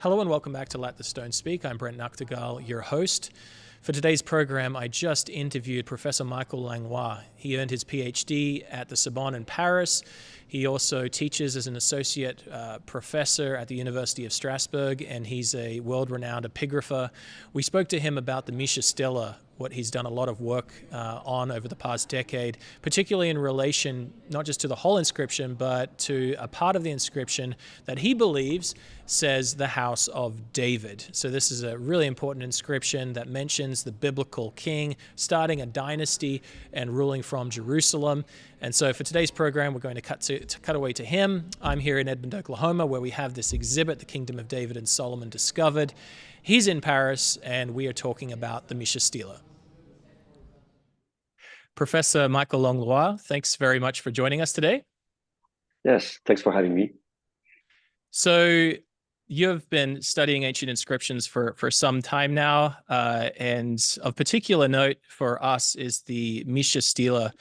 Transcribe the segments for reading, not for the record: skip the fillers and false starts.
Hello and welcome back to Let the Stone Speak. I'm Brent Nachtigal, your host. For today's program, I just interviewed Professor Michael Langlois. He earned his PhD at the Sorbonne in Paris. He also teaches as an associate professor at the University of Strasbourg, and he's a world-renowned epigrapher. We spoke to him about the Misha Stela, what he's done a lot of work on over the past decade, particularly in relation not just to the whole inscription, but to a part of the inscription that he believes says the House of David. So this is a really important inscription that mentions the biblical king starting a dynasty and ruling from Jerusalem. And so for today's program, we're going to cut away to him. I'm here in Edmond, Oklahoma, where we have this exhibit, The Kingdom of David and Solomon Discovered. He's in Paris, and we are talking about the Misha Stela. Professor Michael Langlois, thanks very much for joining us today. Yes, thanks for having me. So you've been studying ancient inscriptions for some time now, and of particular note for us is the Misha Stela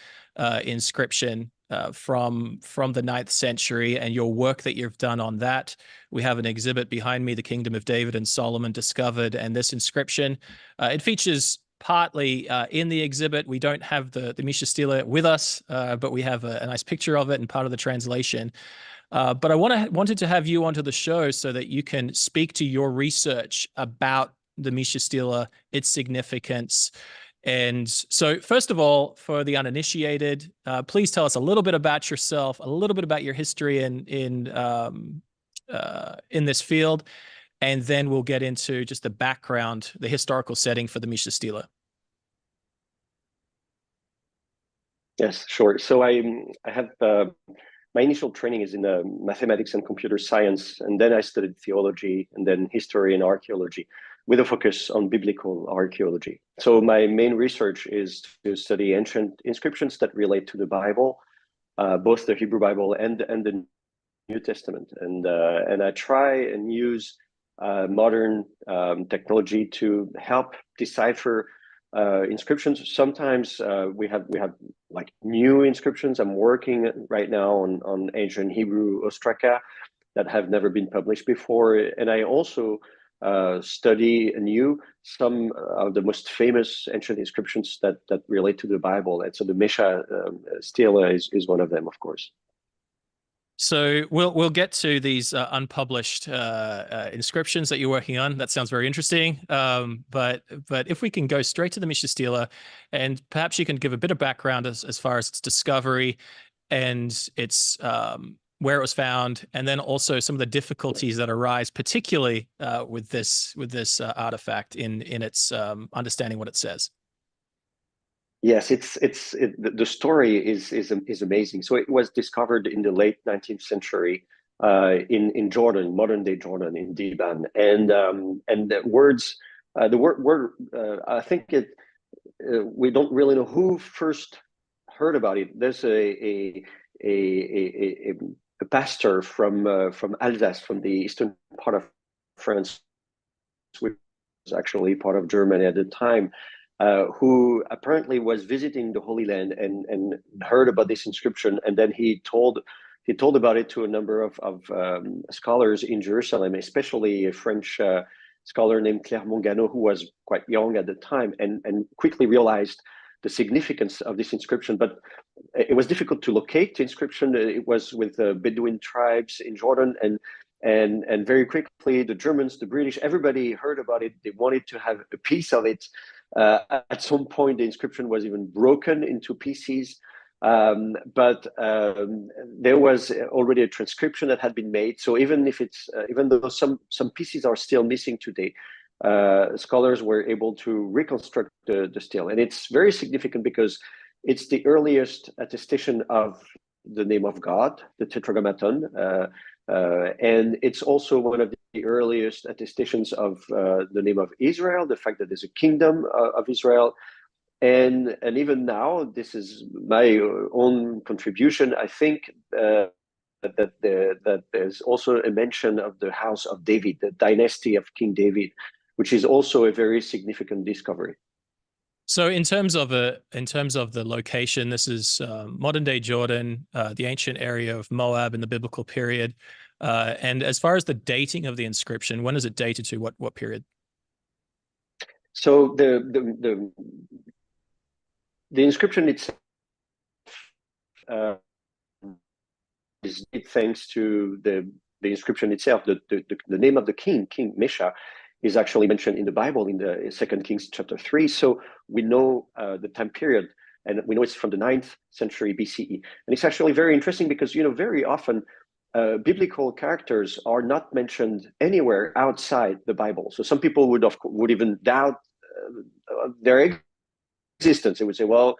inscription from the 9th century and your work that you've done on that. We have an exhibit behind me, The Kingdom of David and Solomon Discovered, and this inscription, it features partly in the exhibit. We don't have the Misha Stela with us, but we have a nice picture of it and part of the translation. But I wanted to have you onto the show so that you can speak to your research about the Misha Stela, its significance. And so first of all, for the uninitiated, please tell us a little bit about yourself, a little bit about your history in this field, and then we'll get into just the background, the historical setting for the Misha Stela. Yes, sure. So I have my initial training is in mathematics and computer science, and then I studied theology and then history and archaeology with a focus on biblical archaeology. So my main research is to study ancient inscriptions that relate to the Bible, both the Hebrew Bible and the New Testament. And I try and use modern technology to help decipher inscriptions. Sometimes we have like new inscriptions. I'm working right now on ancient Hebrew ostraka that have never been published before, and I also study anew some of the most famous ancient inscriptions that relate to the Bible. And so the Misha Stela is one of them, of course. So we'll get to these unpublished inscriptions that you're working on. That sounds very interesting. But if we can go straight to the Misha Stela, and perhaps you can give a bit of background as far as its discovery and its where it was found, and then also some of the difficulties that arise, particularly with this artifact in its understanding what it says. Yes, the story is amazing. So it was discovered in the late 19th century in Jordan, modern day Jordan, in Diban, and the words, the word I think we don't really know who first heard about it. There's a pastor from Alsace, from the eastern part of France, which was actually part of Germany at the time. Who apparently was visiting the Holy Land and heard about this inscription, and then he told about it to a number of scholars in Jerusalem, especially a French scholar named Clermont-Ganneau, who was quite young at the time, and quickly realized the significance of this inscription. But it was difficult to locate the inscription. It was with Bedouin tribes in Jordan, and very quickly the Germans, the British, everybody heard about it. They wanted to have a piece of it. At some point, the inscription was even broken into pieces, but there was already a transcription that had been made. So even if even though some pieces are still missing today, scholars were able to reconstruct the stele, and it's very significant because it's the earliest attestation of the name of God, the Tetragrammaton. And it's also one of the earliest attestations of the name of Israel, the fact that there's a kingdom of Israel. And even now, this is my own contribution. I think that there's also a mention of the House of David, the dynasty of King David, which is also a very significant discovery. So in terms of the location, this is modern day Jordan, the ancient area of Moab in the biblical period. And as far as the dating of the inscription, when is it dated to? What period? So the inscription itself uh, is thanks to the inscription itself. The name of the king, King Mesha, is actually mentioned in the Bible in the Second Kings chapter 3. So we know the time period, and we know it's from the 9th century BCE. And it's actually very interesting because very often biblical characters are not mentioned anywhere outside the Bible. So some people would even doubt their existence. They would say, well,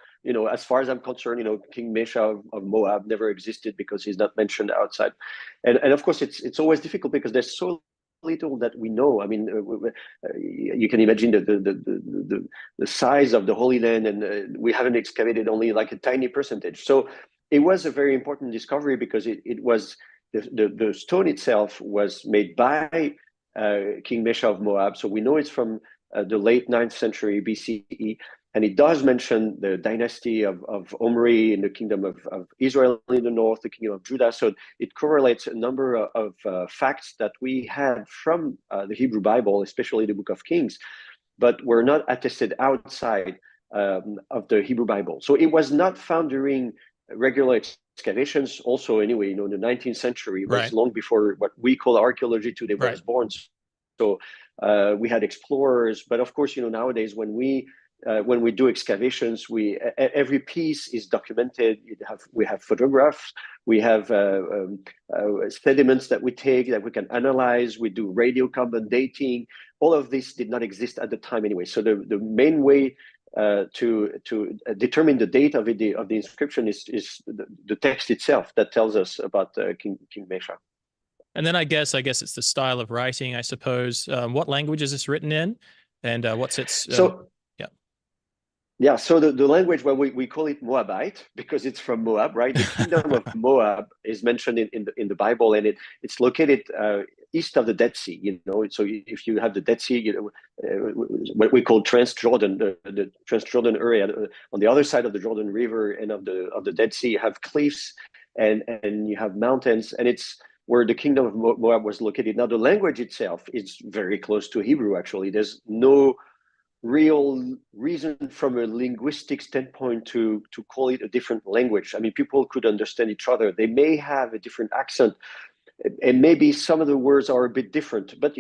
as far as I'm concerned, King Mesha of Moab never existed because he's not mentioned outside. And of course, it's always difficult because there's so little that we know. I mean, you can imagine the size of the Holy Land, and we haven't excavated only like a tiny percentage. So it was a very important discovery because it was the stone itself was made by King Mesha of Moab. So we know it's from the late 9th century BCE. And it does mention the dynasty of Omri in the kingdom of Israel in the north, the kingdom of Judah. So it correlates a number of facts that we had from the Hebrew Bible, especially the book of Kings, but were not attested outside of the Hebrew Bible. So it was not found during regular excavations. Also, anyway, in the 19th century was Right. long before what we call archaeology today was born. So we had explorers, but of course, nowadays when we do excavations, every piece is documented. We have photographs, we have sediments that we take that we can analyze. We do radiocarbon dating. All of this did not exist at the time anyway. So the main way to determine the date of the inscription is the text itself that tells us about King Mesha. And then I guess it's the style of writing, I suppose. What language is this written in, and what's its? Yeah. Yeah, so the language, well, we call it Moabite because it's from Moab, right? The kingdom of Moab is mentioned in the Bible, and it's located east of the Dead Sea. So if you have the Dead Sea, what we call Transjordan, the Transjordan area on the other side of the Jordan River and of the Dead Sea, you have cliffs and you have mountains, and it's where the kingdom of Moab was located. Now, the language itself is very close to Hebrew. Actually, there's no real reason from a linguistic standpoint to call it a different language. I mean, people could understand each other. They may have a different accent, and maybe some of the words are a bit different. But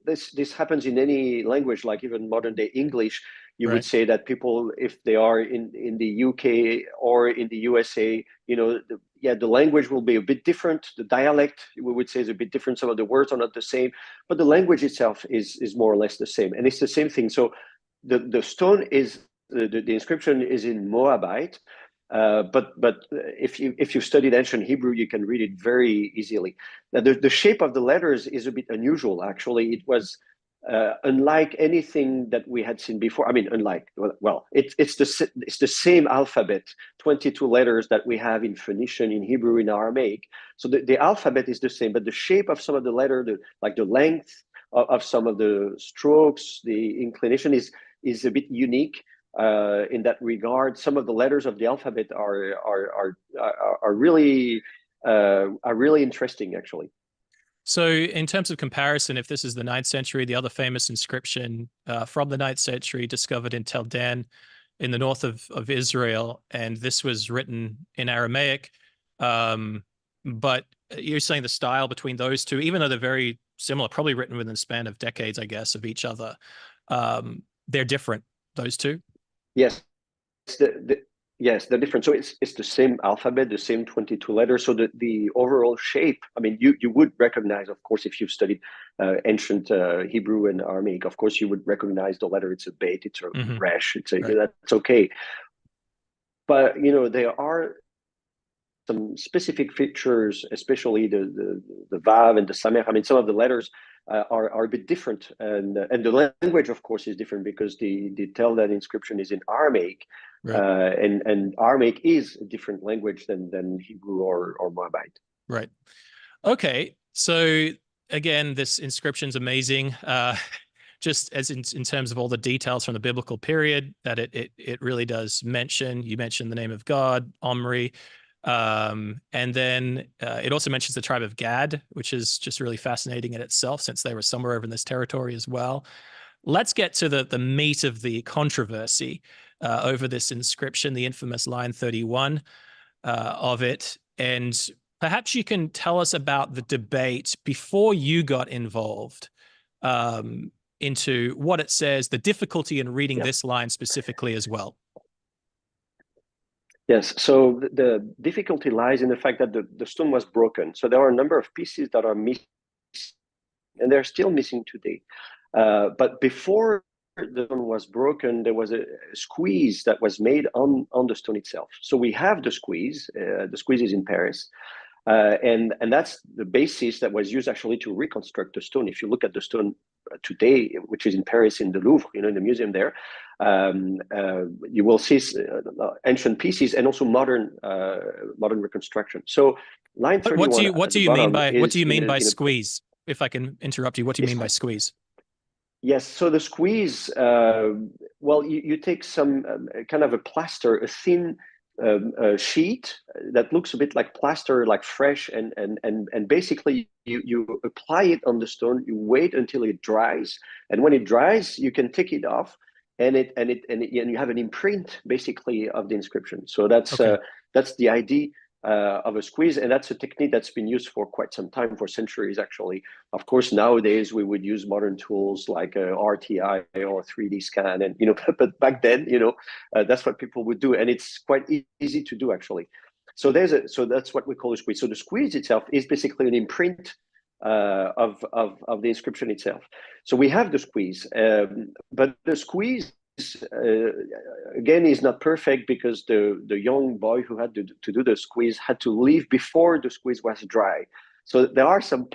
this happens in any language, like even modern day English. You would say that people, if they are in the UK or in the USA, the language will be a bit different. The dialect, we would say, is a bit different. Some of the words are not the same, but the language itself is more or less the same, and it's the same thing. So the stone is the inscription is in Moabite, but if you studied ancient Hebrew, you can read it very easily. Now, the shape of the letters is a bit unusual. Actually, it was unlike anything that we had seen before. I mean, it's the same alphabet, 22 letters that we have in Phoenician, in Hebrew, in Aramaic. So the alphabet is the same, but the shape of some of the letter, like the length of some of the strokes, the inclination is a bit unique in that regard. Some of the letters of the alphabet are really interesting, actually. So, in terms of comparison, if this is the 9th century, the other famous inscription from the 9th century discovered in Tel Dan in the north of Israel, and this was written in Aramaic. But you're saying the style between those two, even though they're very similar, probably written within the span of decades, I guess, of each other, they're different, those two? Yes. Yes, they're different. So it's the same alphabet, the same 22 letters. So the overall shape, I mean, you would recognize, of course, if you've studied ancient Hebrew and Aramaic, of course, you would recognize the letter. It's a beit, it's a resh, that's okay. But, there are some specific features, especially the Vav and the Samer. I mean, some of the letters are a bit different, and the language, of course, is different because the Tel Dan inscription is in Aramaic, and Aramaic is a different language than Hebrew or Moabite. Right. Okay. So again, this inscription's amazing. Just as in terms of all the details from the biblical period that it really does mention. You mentioned the name of God, Omri. And then it also mentions the tribe of Gad, which is just really fascinating in itself, since they were somewhere over in this territory as well. Let's get to the meat of the controversy over this inscription, the infamous line 31 of it. And perhaps you can tell us about the debate before you got involved into what it says, the difficulty in reading this line specifically as well. Yes, so the difficulty lies in the fact that the stone was broken. So there are a number of pieces that are missing, and they're still missing today. But before the stone was broken, there was a squeeze that was made on the stone itself. So we have the squeeze. The squeeze is in Paris. And that's the basis that was used actually to reconstruct the stone. If you look at the stone today, which is in Paris in the Louvre, in the museum there, you will see ancient pieces and also modern reconstruction. So line 31. What do you mean by squeeze? If I can interrupt you, what do you mean by squeeze? Yes, so the squeeze, well, you take some kind of a plaster, a thin sheet that looks a bit like plaster, like fresh, and basically you apply it on the stone. You wait until it dries, and when it dries, you can take it off, and you have an imprint basically of the inscription. So that's the idea of a squeeze, and that's a technique that's been used for quite some time, for centuries actually. Of course, nowadays we would use modern tools like RTI or 3D scan, and but back then, that's what people would do, and it's quite easy to do actually. So so that's what we call a squeeze. So the squeeze itself is basically an imprint of the inscription itself. So we have the squeeze, but the squeeze again is not perfect because the young boy who had to do the squeeze had to leave before the squeeze was dry. So there are some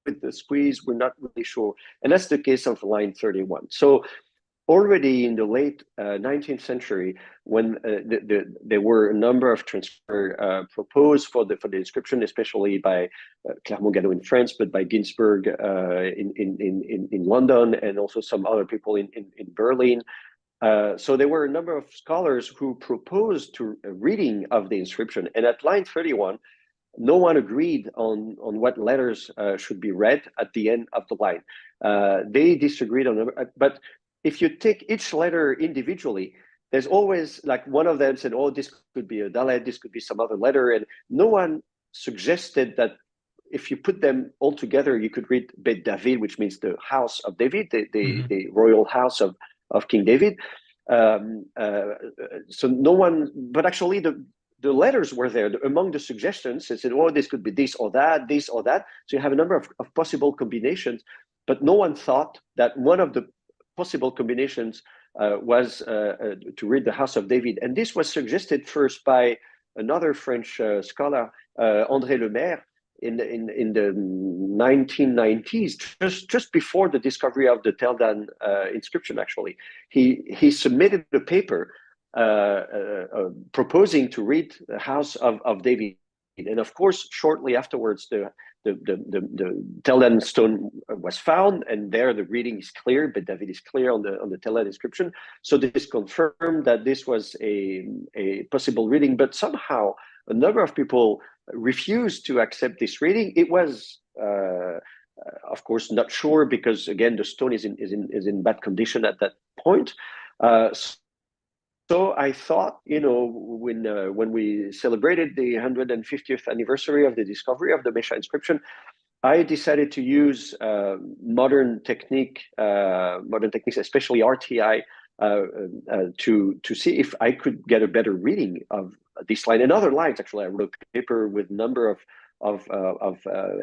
with the squeeze, we're not really sure, and that's the case of line 31. So already in the late 19th century, when there were a number of transfer proposed for the inscription, especially by Clermont-Ganneau in France, but by Ginsberg in London, and also some other people in Berlin. So there were a number of scholars who proposed to a reading of the inscription, and at line 31, no one agreed on what letters should be read at the end of the line. They disagreed on, but if you take each letter individually, there's always like one of them said, oh, this could be a Dalet, this could be some other letter. And no one suggested that if you put them all together, you could read Bet David, which means the house of David, the royal house of King David. So no one, but actually the letters were there among the suggestions. It said, oh, this could be this or that, this or that. So you have a number of possible combinations, but no one thought that one of the possible combinations was to read the House of David. And this was suggested first by another French scholar, André Lemaire, in the 1990s, just before the discovery of the Tel Dan inscription, actually. He submitted a paper proposing to read the House of David. And of course, shortly afterwards, the Tel Dan stone was found, and there the reading is clear, but David is clear on the Tel Dan inscription. So this confirmed that this was a possible reading, but somehow a number of people refused to accept this reading. It was, of course, not sure because again the stone is in bad condition at that point. So I thought, when we celebrated the 150th anniversary of the discovery of the Mesha inscription, I decided to use modern techniques, especially RTI, to see if I could get a better reading of this line and other lines. Actually, I wrote a paper with a number of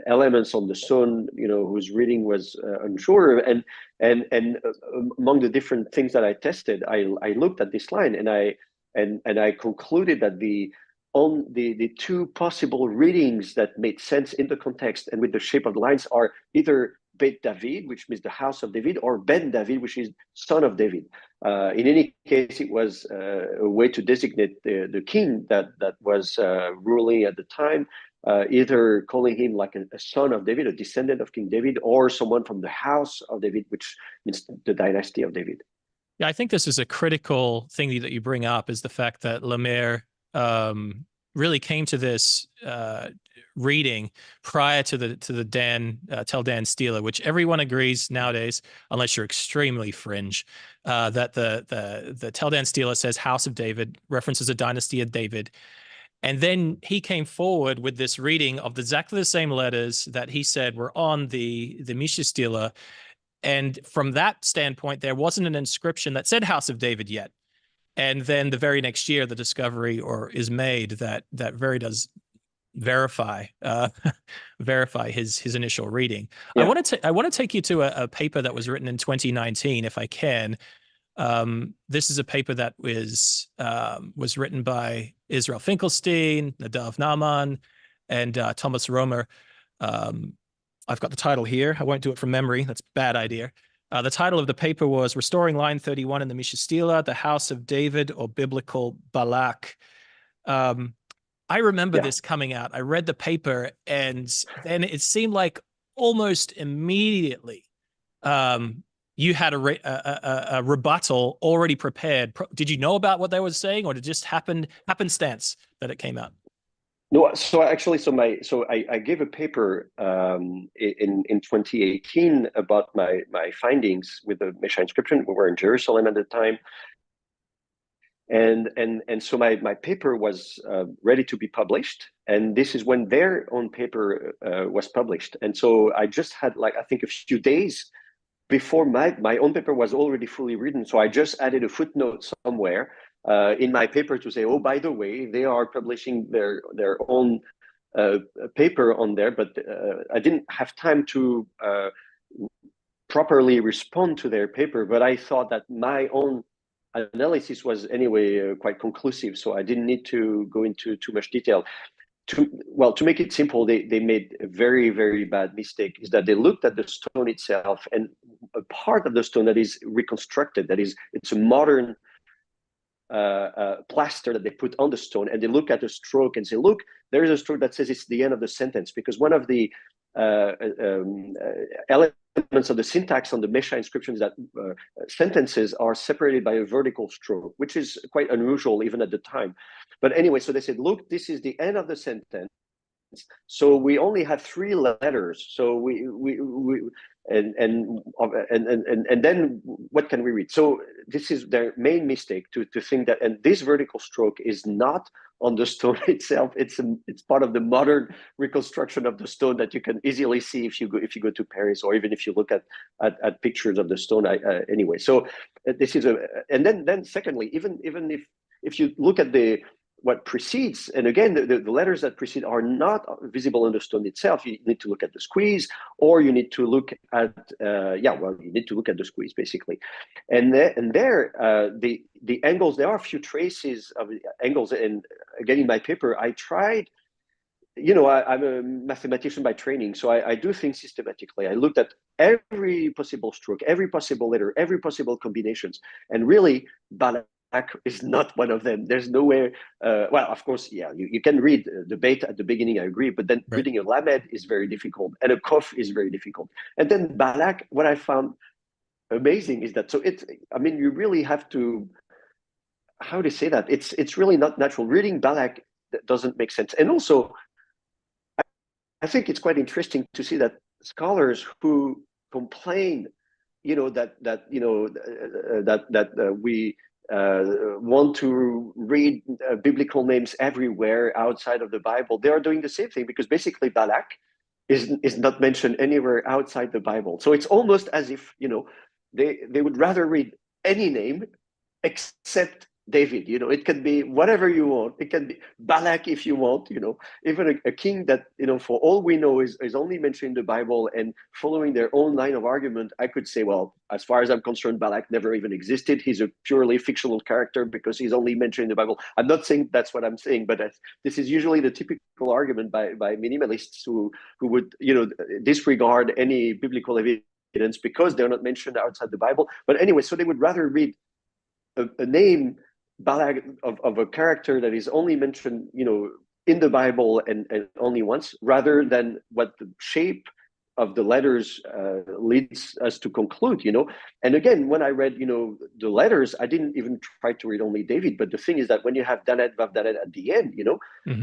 elements on the stone, whose reading was unsure, and among the different things that I tested, I looked at this line, and I concluded that the two possible readings that made sense in the context and with the shape of the lines are either Bet David, which means the house of David, or Ben David, which is son of David. In any case, it was a way to designate the king that was ruling at the time, either calling him like a son of David, a descendant of King David, or someone from the house of David, which means the dynasty of David. Yeah, I think this is a critical thing that you bring up is the fact that Lemire really came to this reading prior to the Dan Tell Dan Steeler, which everyone agrees nowadays, unless you're extremely fringe, that the Tell Dan Steeler says House of David references a dynasty of David. And then he came forward with this reading of exactly the same letters that he said were on the Misha Stela. And from that standpoint, there wasn't an inscription that said House of David yet. And then the very next year, the discovery or is made that very does verify verify his initial reading. Yeah. I want to take you to a paper that was written in 2019, if I can. This is a paper that was written by Israel Finkelstein, Nadav Nahman, and Thomas Romer. I've got the title here. I won't do it from memory. That's a bad idea. The title of the paper was Restoring Line 31 in the Misha Stela, the House of David or Biblical Balak. I remember Yeah. this coming out. I read the paper, and then it seemed like almost immediately you had a rebuttal already prepared. Did you know about what they were saying, or did it just happenstance that it came out? No, so actually, I gave a paper in 2018 about my findings with the Mesha inscription. We were in Jerusalem at the time, and so my paper was ready to be published, and this is when their own paper was published. And so I just had, like, I think a few days before my own paper was already fully written. So I just added a footnote somewhere in my paper to say, oh, by the way, they are publishing their own paper on there, but I didn't have time to properly respond to their paper. But I thought that my own analysis was anyway quite conclusive, so I didn't need to go into too much detail. To make it simple, they made a very, very bad mistake, is that they looked at the stone itself, and a part of the stone that is reconstructed, that is, it's a modern plaster that they put on the stone, and they look at the stroke and say, look, there is a stroke that says it's the end of the sentence, because one of the elements of the syntax on the Mesha inscriptions that sentences are separated by a vertical stroke, which is quite unusual even at the time. But anyway, so they said, look, this is the end of the sentence. So we only have three letters. So we and then what can we read? So this is their main mistake, to think that, and this vertical stroke is not on the stone itself. It's part of the modern reconstruction of the stone that you can easily see if you go to Paris, or even if you look at pictures of the stone. Anyway, so this is and then secondly, even if you look at what precedes, and again, the letters that precede are not visible in the stone itself. You need to look at the squeeze, or you need to look at you need to look at the squeeze basically, and the angles. There are a few traces of angles, and again in my paper, I tried. I'm a mathematician by training, so I do things systematically. I looked at every possible stroke, every possible letter, every possible combinations, and really, is not one of them. There's nowhere. Well, of course, yeah, you can read the beta at the beginning. I agree, but then reading a lamed is very difficult, and a kof is very difficult. And then balak, what I found amazing is that you really have to, how to say that, it's really not natural. Reading balak doesn't make sense, and also I think it's quite interesting to see that scholars who complain, that we want to read biblical names everywhere outside of the Bible, they are doing the same thing, because basically Balak is not mentioned anywhere outside the Bible. So it's almost as if they would rather read any name except David. It can be whatever you want. It can be Balak if you want. Even a king that for all we know is only mentioned in the Bible, and following their own line of argument, I could say, well, as far as I'm concerned, Balak never even existed. He's a purely fictional character because he's only mentioned in the Bible. I'm not saying that's what I'm saying, but this is usually the typical argument by minimalists who would disregard any biblical evidence because they're not mentioned outside the Bible. But anyway, so they would rather read a name Balak of a character that is only mentioned in the Bible and only once, rather than what the shape of the letters leads us to conclude, And again, when I read, the letters, I didn't even try to read only David. But the thing is that when you have Dalet, Vav, Dalet at the end,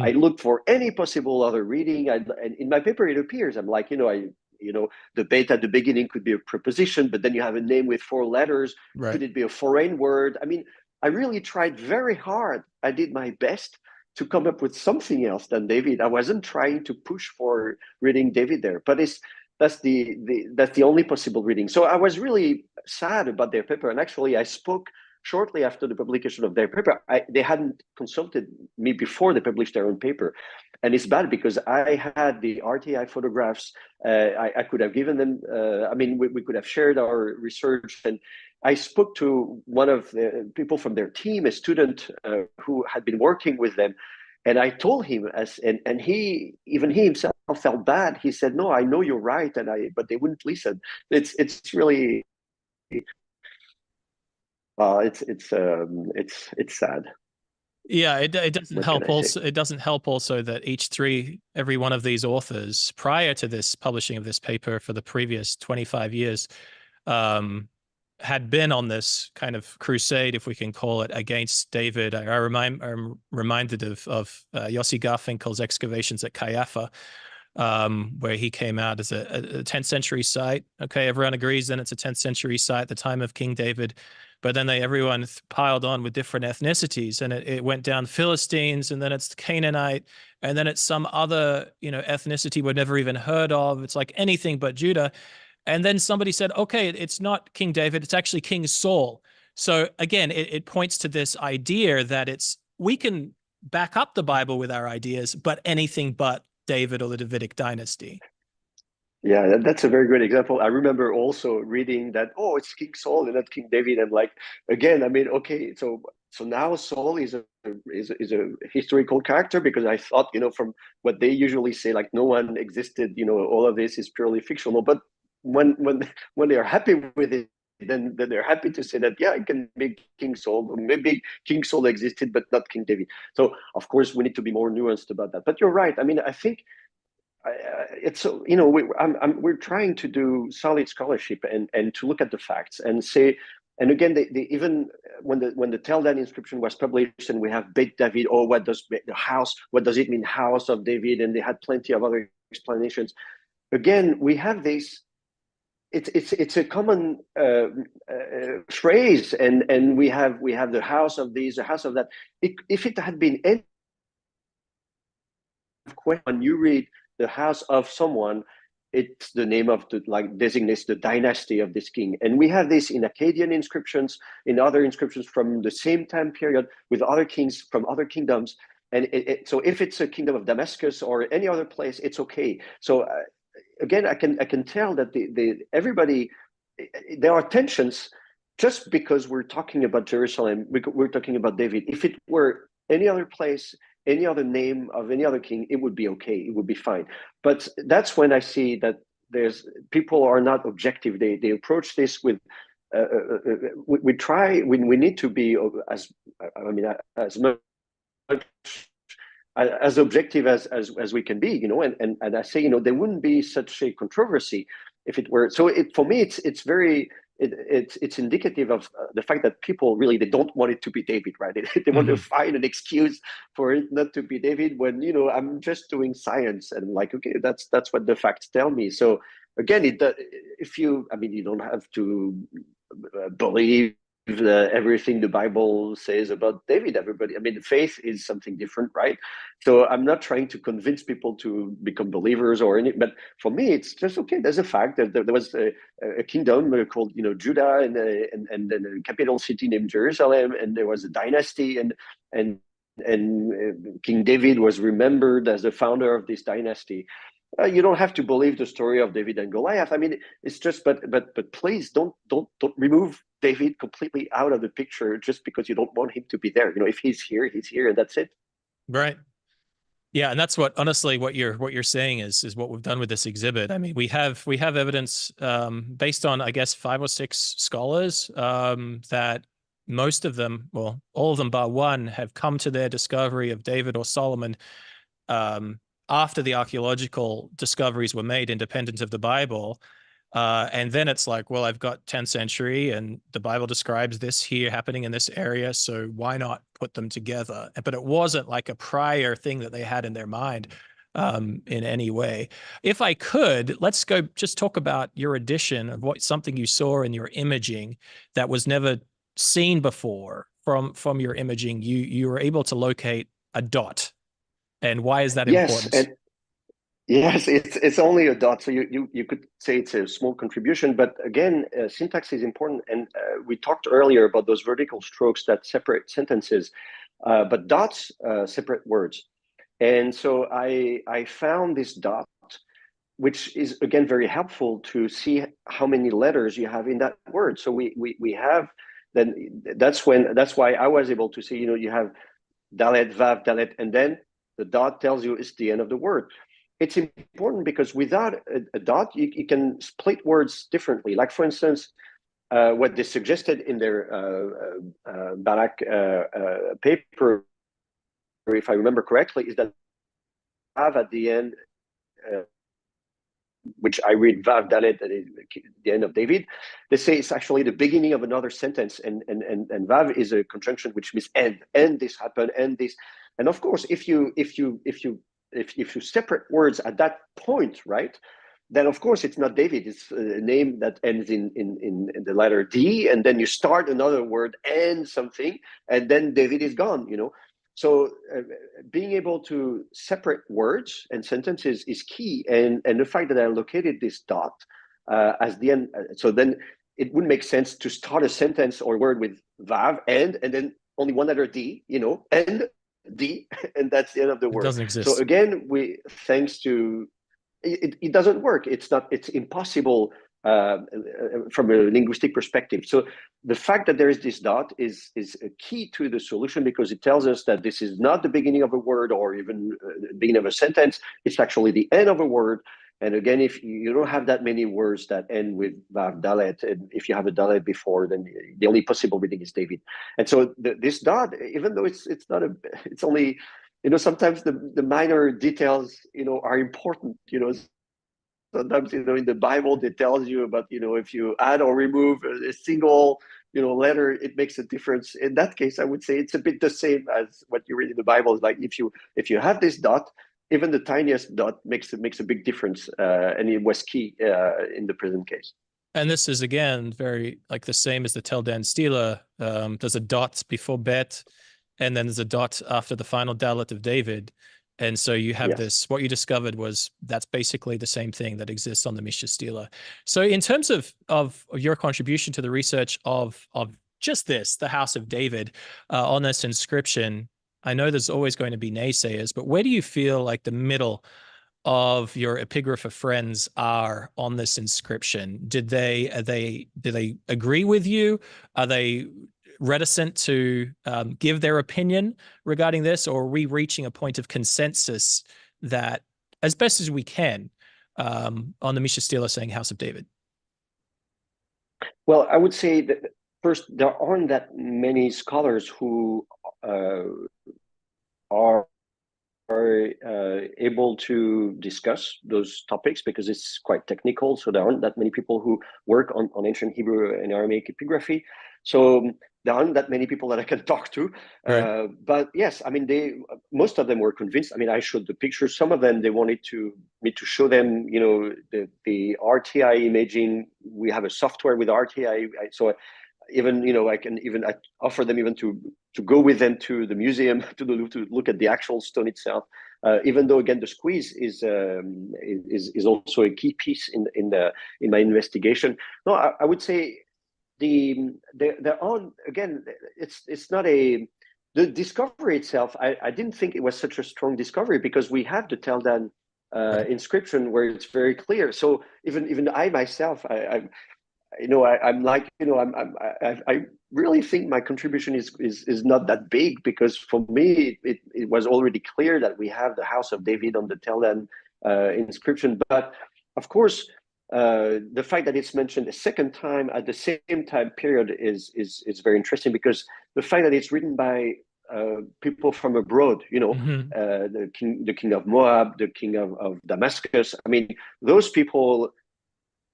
I looked for any possible other reading. And in my paper, it appears. I'm like, the beta at the beginning could be a preposition, but then you have a name with 4 letters. Right. Could it be a foreign word? I mean, I really tried very hard. I did my best to come up with something else than David. I wasn't trying to push for reading David there, but that's the only possible reading. So I was really sad about their paper, and actually I spoke shortly after the publication of their paper. They hadn't consulted me before they published their own paper, and it's bad because I had the RTI photographs. I could have given them. We could have shared our research, and I spoke to one of the people from their team, a student who had been working with them, and I told him, and he himself felt bad. He said, "No, I know you're right," but they wouldn't listen. It's really, it's sad. Yeah, it doesn't What help can I say? also. It doesn't help also that every one of these authors, prior to this publishing of this paper for the previous 25 years, had been on this kind of crusade, if we can call it, against David. I'm reminded of Yossi Garfinkel's excavations at Caiafa, where he came out as a 10th century site. Okay, everyone agrees then it's a 10th century site, the time of King David. But then everyone piled on with different ethnicities, and it went down Philistines, and then it's Canaanite, and then it's some other ethnicity we've never even heard of. It's like anything but Judah. And then somebody said, okay, it's not King David, it's actually King Saul. So again, it points to this idea that we can back up the Bible with our ideas, but anything but David or the Davidic dynasty. Yeah, that's a very good example. I remember also reading that, it's King Saul and not King David. And like, again, okay, so now Saul is a historical character, because I thought, from what they usually say, like no one existed, all of this is purely fictional. But when they're happy with it, then they're happy to say that, yeah, it can be King Saul. Maybe King Saul existed, but not King David. So of course we need to be more nuanced about that. But you're right. I think it's we're trying to do solid scholarship and to look at the facts and say. And again, they even when the Tel Dan inscription was published, and we have Beit David, what does the house? What does it mean, house of David? And they had plenty of other explanations. Again, we have this. It's a common phrase, and we have the house of this, the house of that. If it had been any when you read the house of someone, it's the name of designates the dynasty of this king. And we have this in Akkadian inscriptions, in other inscriptions from the same time period with other kings from other kingdoms. And so if it's a kingdom of Damascus or any other place, it's okay. So again, I can tell that everybody, there are tensions just because we're talking about Jerusalem, we're talking about David. If it were any other place, any other name of any other king, it would be okay. It would be fine. But that's when I see that people are not objective. They approach this with we need to be as much as objective as we can be, and I say, there wouldn't be such a controversy if it were. So for me, it's very. It's indicative of the fact that people really, they don't want it to be David, right? They want to find an excuse for it not to be David, when I'm just doing science, and like, okay, that's what the facts tell me. So again, you don't have to believe everything the Bible says about David. Everybody, faith is something different, right? So I'm not trying to convince people to become believers or anything, but for me, it's just okay. There's a fact that there was a kingdom called Judah, and then a capital city named Jerusalem, and there was a dynasty, and King David was remembered as the founder of this dynasty. You don't have to believe the story of David and Goliath. It's just, but please don't remove David completely out of the picture just because you don't want him to be there. If he's here, and that's it. Right. Yeah, and that's honestly what you're saying is what we've done with this exhibit. We have evidence based on, I guess, 5 or 6 scholars that most of them, well, all of them bar one, have come to their discovery of David or Solomon after the archaeological discoveries were made, independent of the Bible. And then it's like, well, I've got 10th century and the Bible describes this here happening in this area. So why not put them together? But it wasn't like a prior thing that they had in their mind in any way. If I could, let's go just talk about your addition of something you saw in your imaging that was never seen before from your imaging. You were able to locate a dot. And why is that Yes, important? and yes, it's only a dot, so you could say it's a small contribution, but again, syntax is important, and we talked earlier about those vertical strokes that separate sentences, but dots separate words, and so I found this dot, which is again very helpful to see how many letters you have in that word. So we have then that's why I was able to see, you have dalet, vav, dalet, and then the dot tells you it's the end of the word. It's important because without a dot, you can split words differently. Like, for instance, what they suggested in their Barak paper, if I remember correctly, is that vav at the end, which I read vav dalet at the end of David, they say it's actually the beginning of another sentence, and vav is a conjunction which means end this happened, end this, and of course, if you separate words at that point, right, then of course it's not David, it's a name that ends in the letter D, and then you start another word and something, and then David is gone. So being able to separate words and sentences is key, and the fact that I located this dot as the end, so then it wouldn't make sense to start a sentence or word with vav and then only one letter D, and D, and that's the end of the It word. doesn't So exist. again, thanks to it doesn't work. It's impossible from a linguistic perspective. So the fact that there is this dot is a key to the solution, because it tells us that this is not the beginning of a word or even the beginning of a sentence. It's actually the end of a word. And again, if you don't have that many words that end with vav dalet, and if you have a dalet before, then the only possible reading is David. And so this dot, even though it's not it's only, sometimes the minor details, are important. Sometimes, in the Bible, it tells you about, if you add or remove a single, letter, it makes a difference. In that case, I would say it's a bit the same as what you read in the Bible. Like, if you have this dot, even the tiniest dot makes a big difference, and it was key in the present case. And this is again very like the same as the Tel Dan Stela. There's a dot before Bet, and then there's a dot after the final Dalet of David. And so you have Yes. this, what you discovered was that's basically the same thing that exists on the Mishnah Stela. So in terms of your contribution to the research of just this, the House of David, on this inscription, I know there's always going to be naysayers, but where do you feel like the middle of your epigrapher friends are on this inscription? Do they agree with you? Are they reticent to give their opinion regarding this, or are we reaching a point of consensus that, as best as we can, on the Misha Stela saying House of David? Well, I would say that first, there aren't that many scholars who are able to discuss those topics, because it's quite technical. So there aren't that many people who work on ancient Hebrew and Aramaic epigraphy. So there aren't that many people that I can talk to. Right. But yes, I mean, most of them were convinced. I mean, I showed the pictures. Some of them, they wanted me to show them, the RTI imaging. We have a software with RTI. So even, I offer them even to go with them to the museum to look at the actual stone itself. Even though, again, the squeeze is also a key piece in my investigation. No, I would say they're on, again. It's not the discovery itself. I didn't think it was such a strong discovery, because we have the Teldan Right. inscription where it's very clear. So even I myself, I'm like, I really think my contribution is not that big, because for me it was already clear that we have the House of David on the Teldan inscription. But of course, the fact that it's mentioned a second time at the same time period is very interesting, because the fact that it's written by people from abroad, Hmm. the king of Moab, the king of Damascus. I mean, those people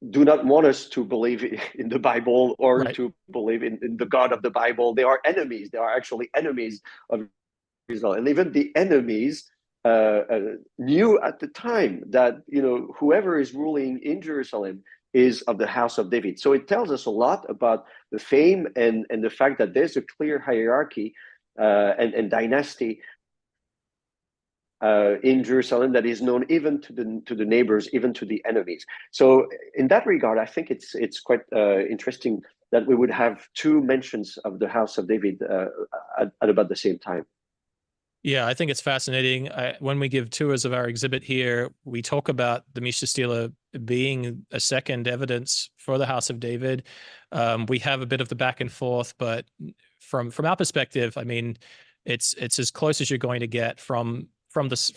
do not want us to believe in the Bible or Right. to believe in the God of the Bible. They are enemies. They are actually enemies of Israel. And even the enemies knew at the time that whoever is ruling in Jerusalem is of the house of David. So it tells us a lot about the fame and the fact that there's a clear hierarchy and dynasty in Jerusalem that is known even to the neighbors, even to the enemies. So in that regard, I think it's quite interesting that we would have two mentions of the house of David at about the same time. Yeah, I think it's fascinating. When we give tours of our exhibit here, we talk about the Mishnah Stela being a second evidence for the House of David. We have a bit of the back and forth, but from our perspective, I mean, it's as close as you're going to get from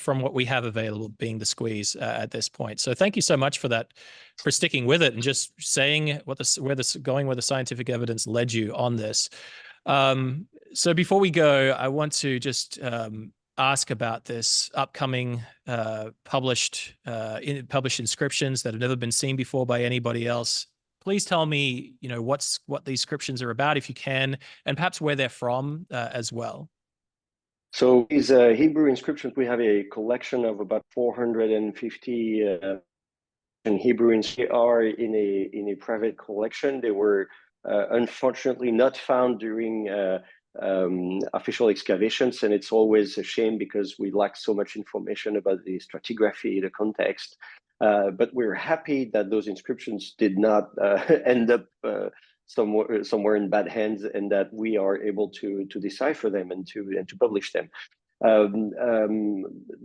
what we have available, being the squeeze at this point. So thank you so much for that, for sticking with it and just saying where the scientific evidence led you on this. So before we go, I want to just ask about this upcoming published inscriptions that have never been seen before by anybody else. Please tell me, what these inscriptions are about, if you can, and perhaps where they're from as well. So these Hebrew inscriptions, we have a collection of about 450 Hebrew inscriptions are in a private collection. They were unfortunately not found during official excavations, and it's always a shame because we lack so much information about the stratigraphy, the context. But we're happy that those inscriptions did not end up somewhere in bad hands, and that we are able to decipher them and to publish them.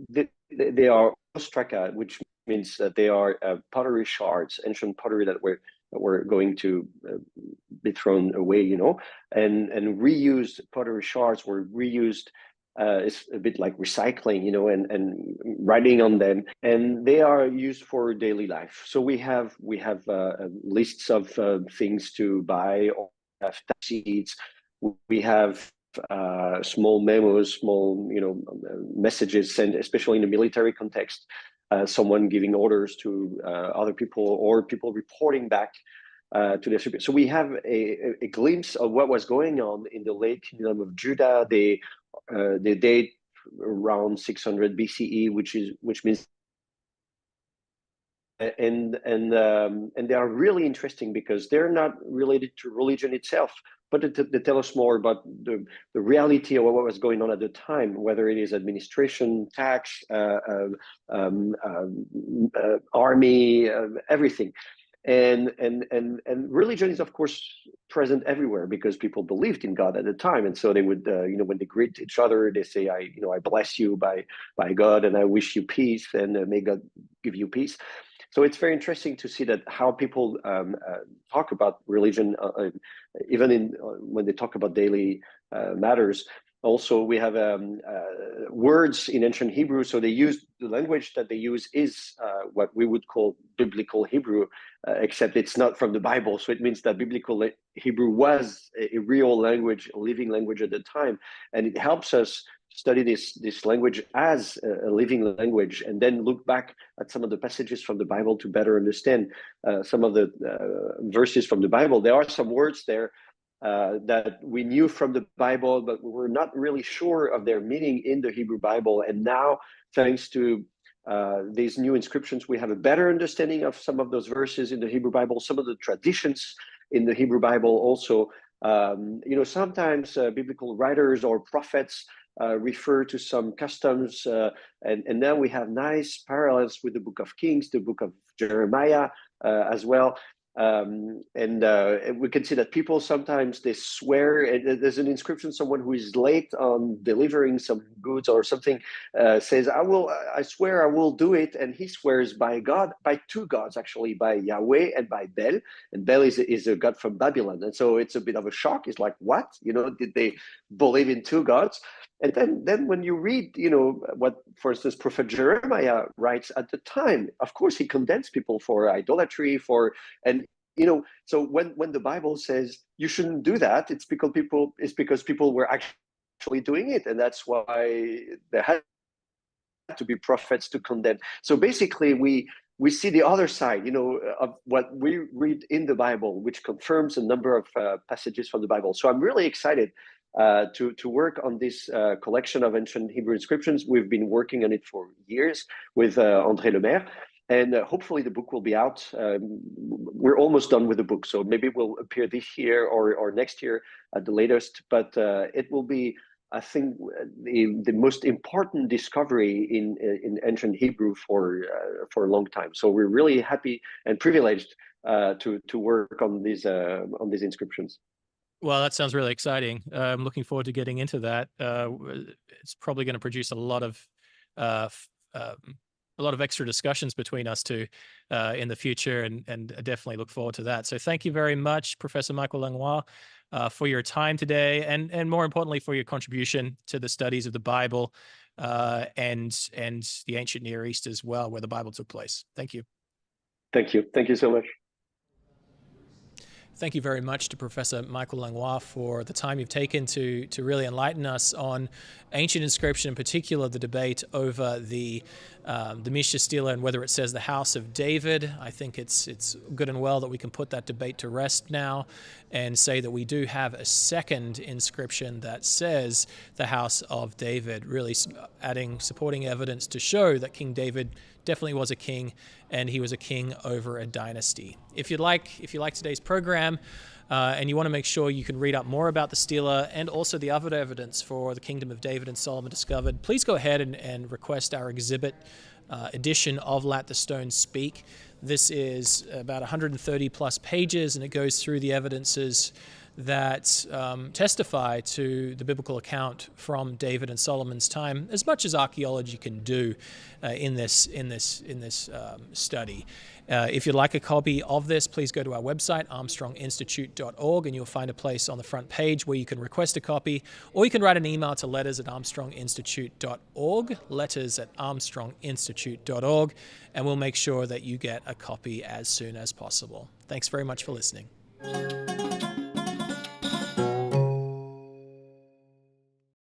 They are ostraka, which means that they are pottery shards, ancient pottery that were going to be thrown away, and reused pottery shards were reused. It's a bit like recycling, and writing on them, and they are used for daily life. So we have lists of things to buy, or have sheets. We have small memos, small messages sent, especially in a military context. Someone giving orders to other people, or people reporting back to their superiors. So we have a glimpse of what was going on in the late kingdom of Judah. They date around 600 BCE, which means and they are really interesting because they're not related to religion itself, but they tell us more about the reality of what was going on at the time, whether it is administration, tax, army, everything. And religion is of course present everywhere because people believed in God at the time, and so they would when they greet each other, they say, I bless you by God, and I wish you peace, and may God give you peace. So it's very interesting to see that how people talk about religion, even when they talk about daily matters. Also, we have words in ancient Hebrew. So the language that they use is what we would call biblical Hebrew, except it's not from the Bible. So it means that biblical Hebrew was a real language, a living language at the time, and it helps us study this language as a living language, and then look back at some of the passages from the Bible to better understand some of the verses from the Bible. There are some words there that we knew from the Bible, but we were not really sure of their meaning in the Hebrew Bible. And now, thanks to these new inscriptions, we have a better understanding of some of those verses in the Hebrew Bible, some of the traditions in the Hebrew Bible also. Sometimes biblical writers or prophets refer to some customs, and now we have nice parallels with the book of Kings, the book of Jeremiah as well. And we can see that people sometimes they swear, and there's an inscription, someone who is late on delivering some goods or something says, I swear I will do it, and he swears by God, by two gods actually, by Yahweh and by Bel, and Bel is a god from Babylon. And so it's a bit of a shock. It's like, what, did they believe in two gods? And then when you read, what, for instance, Prophet Jeremiah writes at the time, of course, he condemns people for idolatry, so when the Bible says you shouldn't do that, it's because people were actually doing it, and that's why there had to be prophets to condemn. So basically, we see the other side, of what we read in the Bible, which confirms a number of passages from the Bible. So I'm really excited to work on this collection of ancient Hebrew inscriptions. We've been working on it for years with André Lemaire, and hopefully the book will be out. We're almost done with the book, so maybe it will appear this year or next year at the latest. But it will be, I think, the most important discovery in ancient Hebrew for a long time. So we're really happy and privileged to work on these inscriptions. Well, that sounds really exciting. I'm looking forward to getting into that. It's probably going to produce uh, f- um, a lot of extra discussions between us two in the future, and I definitely look forward to that. So thank you very much, Professor Michael Langlois, for your time today, and more importantly, for your contribution to the studies of the Bible and the ancient Near East as well, where the Bible took place. Thank you. Thank you. Thank you so much. Thank you very much to Professor Michael Langlois for the time you've taken to really enlighten us on ancient inscription, in particular the debate over the Mishnah Stela and whether it says the house of David. I think it's good and well that we can put that debate to rest now and say that we do have a second inscription that says the house of David, really adding supporting evidence to show that King David definitely was a king, and he was a king over a dynasty. If you like today's program, and you want to make sure you can read up more about the stela and also the other evidence for the kingdom of David and Solomon discovered, please go ahead and request our exhibit edition of Let the Stones Speak. This is about 130 plus pages, and it goes through the evidences that testify to the biblical account from David and Solomon's time, as much as archaeology can do in this study. If you'd like a copy of this, please go to our website, armstronginstitute.org, and you'll find a place on the front page where you can request a copy, or you can write an email to letters@armstronginstitute.org, letters@armstronginstitute.org, and we'll make sure that you get a copy as soon as possible. Thanks very much for listening.